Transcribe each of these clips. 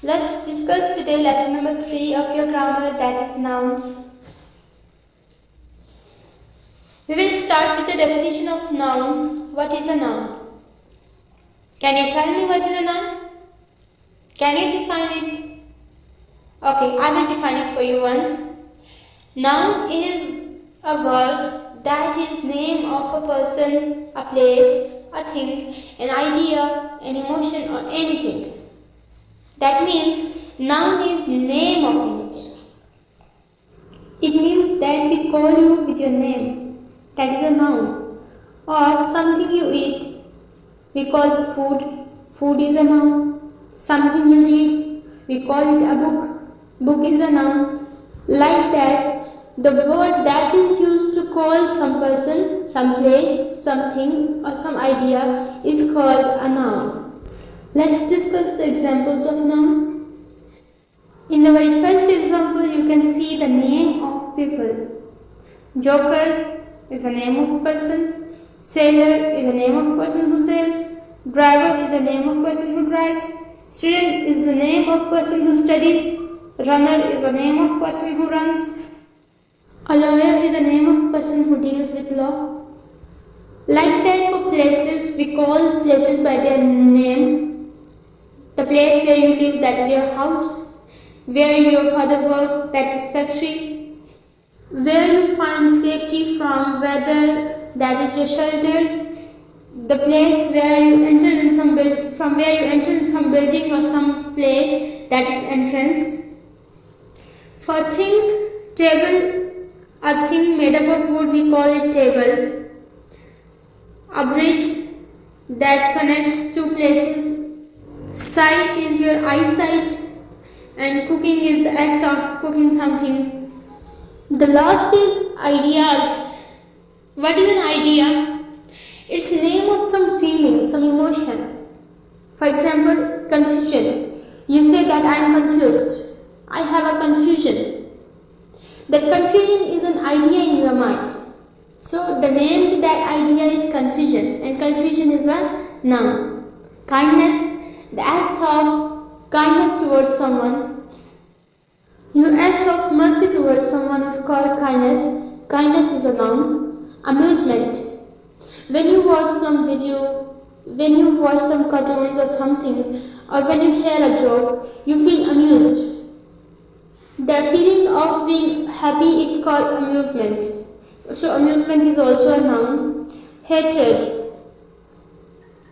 Let's discuss today lesson number 3 of your grammar, that is nouns. We will start with the definition of noun. What is a noun? Can you tell me what is a noun? Can you define it? Okay, I will define it for you once. Noun is a word that is name of a person, a place, a thing, an idea, an emotion or anything. That means noun is name of anything. It means that we call you with your name. That is a noun. Or something you eat, we call it food. Food is a noun. Something you read, we call it a book. Book is a noun. Like that, the word that is used to call some person, some place, something or some idea is called a noun. Let's discuss the examples of noun. In the very first example, you can see the name of people. Joker is a name of person. Sailor is a name of person who sails. Driver is a name of person who drives. Student is the name of person who studies. Runner is a name of person who runs. A lawyer is a name of person who deals with law. Like that, for places, we call places by their name. The place where you live, that is your house. Where your father works, that is factory. Where you find safety from weather, that is your shelter. The place where you enter in some building or some place, that is entrance. For things, table, a thing made up of wood, we call it table. A bridge that connects two places. Sight is your eyesight, and cooking is the act of cooking something. The last is ideas. What is an idea? It's the name of some feeling, some emotion. For example, confusion. You say that I am confused. I have a confusion. That confusion is an idea in your mind. So the name to that idea is confusion, and confusion is a noun. Kindness, the act of kindness towards someone. Your act of mercy towards someone is called kindness. Kindness is a noun. Amusement. When you watch some video, when you watch some cartoons or something, or when you hear a joke, you feel amused. The feeling of being happy is called amusement. So amusement is also a noun. Hatred.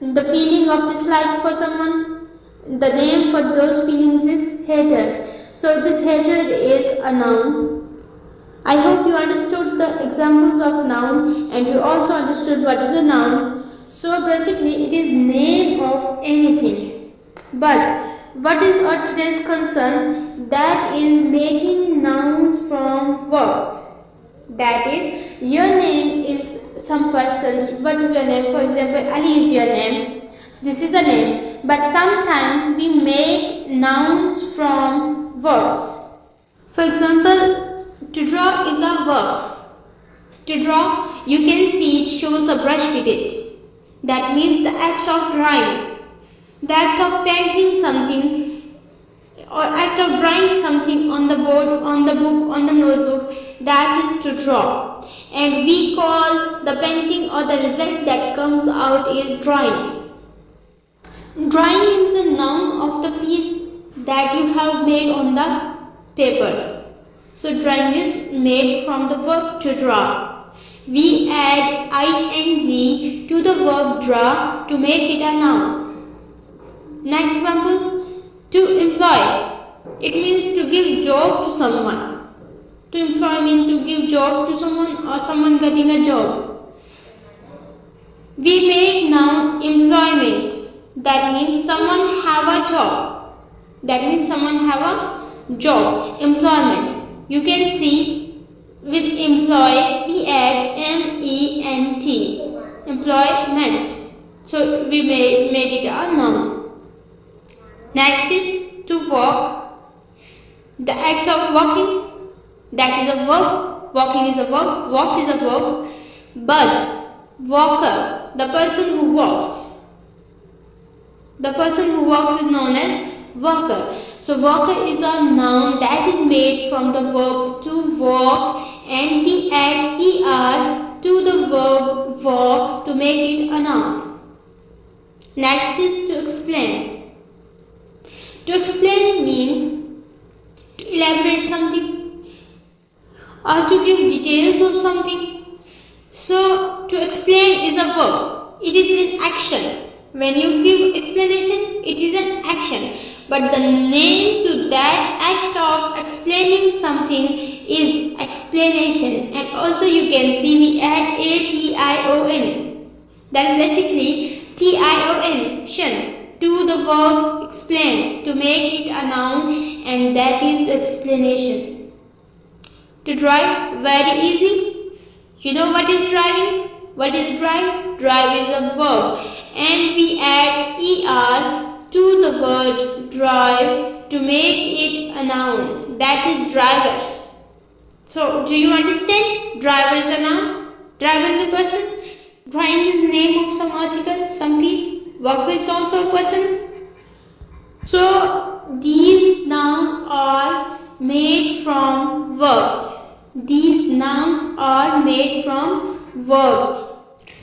The feeling of dislike for someone, the name for those feelings is hatred. So this hatred is a noun. I hope you understood the examples of noun and you also understood what is a noun. So basically it is name of anything. But what is our today's concern? That is making nouns from verbs. That is, your name is some person. What is your name? For example, Ali is your name. This is a name. But sometimes we make nouns from verbs. For example, to draw is a verb. To draw, you can see it shows a brush with it. That means the act of drawing. The act of painting something or act of drawing something on the board, on the book, on the notebook, that is to draw. And we call the painting or the result that comes out is drawing. Drawing is the noun of the piece that you have made on the paper. So drawing is made from the verb to draw. We add ing to the verb draw to make it a noun. Next example, to employ. It means to give job to someone. To employ means to give job to someone or someone getting a job. We make noun employment. That means someone have a job. That means someone have a job. Employment. You can see with employ we add ment. Employment. So we made it a noun. Next is to walk. The act of walking, that is a verb. Walking is a verb. Walk is a verb. But walker, the person who walks. The person who walks is known as walker. So walker is a noun that is made from the verb to walk, and we add er to the verb walk to make it a noun. Next is to explain. To explain means to elaborate something or to give details of something. So to explain is a verb. It is an action. When you give explanation, it is an action. But the name to that act of explaining something is explanation. And also you can see we add A-T-I-O-N. That's basically T-I-O-N, tion, to the verb explain to make it a noun, and that is explanation. To drive, very easy. You know what is driving? What is drive? Drive is a verb, and we add er to the word drive to make it a noun, that is driver. So do you understand? Driver is a noun, driver is a person, drawing is the name of some article, some piece, worker is also a person. So these nouns are made from verbs. These nouns are made from verbs.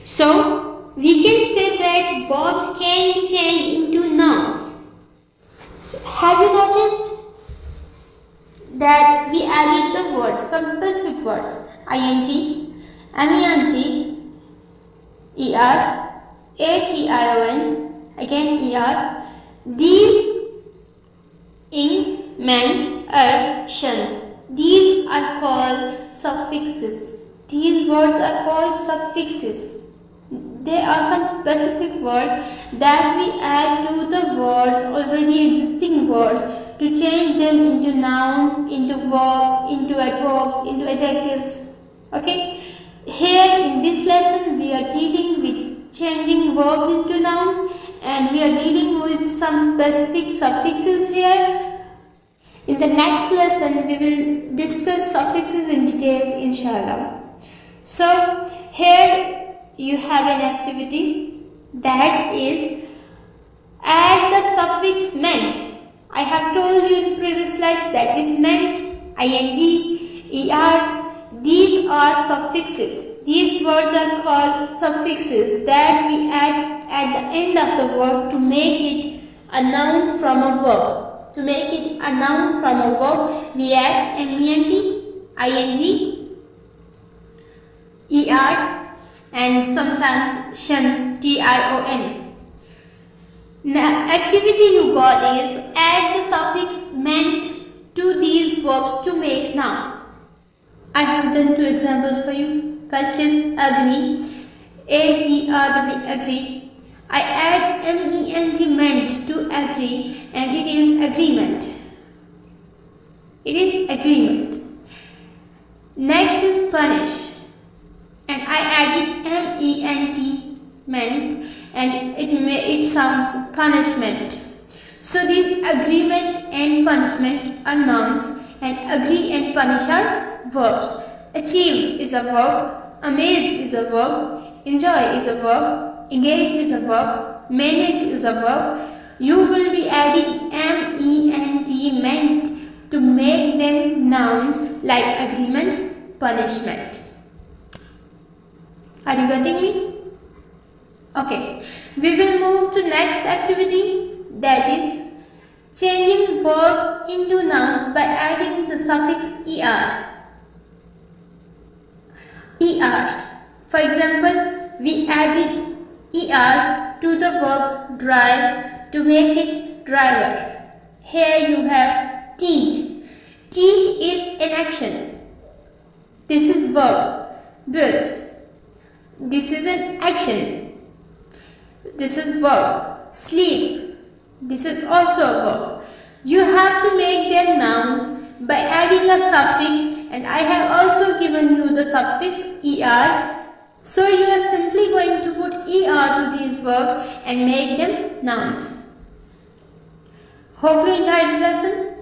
So we can say that verbs can be changed into nouns. So have you noticed that we added the words, some specific words, ing, ment, er, ation, again er. These ing, ment, tion. These are called suffixes. These words are called suffixes. There are some specific words that we add to the words, already existing words, to change them into nouns, into verbs, into adverbs, into adjectives. Okay? Here in this lesson we are dealing with changing verbs into nouns, and we are dealing with some specific suffixes here. In the next lesson we will discuss suffixes in details, inshallah. So here you have an activity that is add the suffix ment. I have told you in previous slides that is ment, ing, er. These are suffixes. These words are called suffixes that we add at the end of the word to make it a noun from a verb. To make it a noun from a verb, we add ment, ing, er, and sometimes tion, tion. Now, activity you got is add the suffix ment to these verbs to make noun. I have done two examples for you. First is agree, agree, agree. I add ment to agree, and it is agreement. It is agreement. Next is punish, and I added ment, and it sounds punishment. So these agreement and punishment are nouns, and agree and punish are verbs. Achieve is a verb, amaze is a verb, enjoy is a verb, engage is a verb, manage is a verb. You will be adding ment to make them nouns like agreement, punishment. Are you getting me? Okay, we will move to next activity, that is changing verbs into nouns by adding the suffix er. For example, we added er to the verb drive to make it driver. Here you have teach. Teach is an action. This is verb. Build. This is an action. This is verb. Sleep. This is also a verb. You have to make them nouns by adding a suffix, and I have also given you the suffix er. So you are simply going to put er to these verbs and make them nouns. Hope you enjoyed the lesson.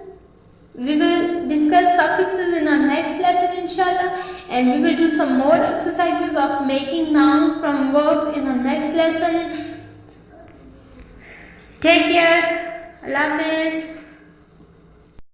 We will discuss suffixes in our next lesson, inshallah, and we will do some more exercises of making nouns from verbs in our next lesson. Take care. Allah Hafiz.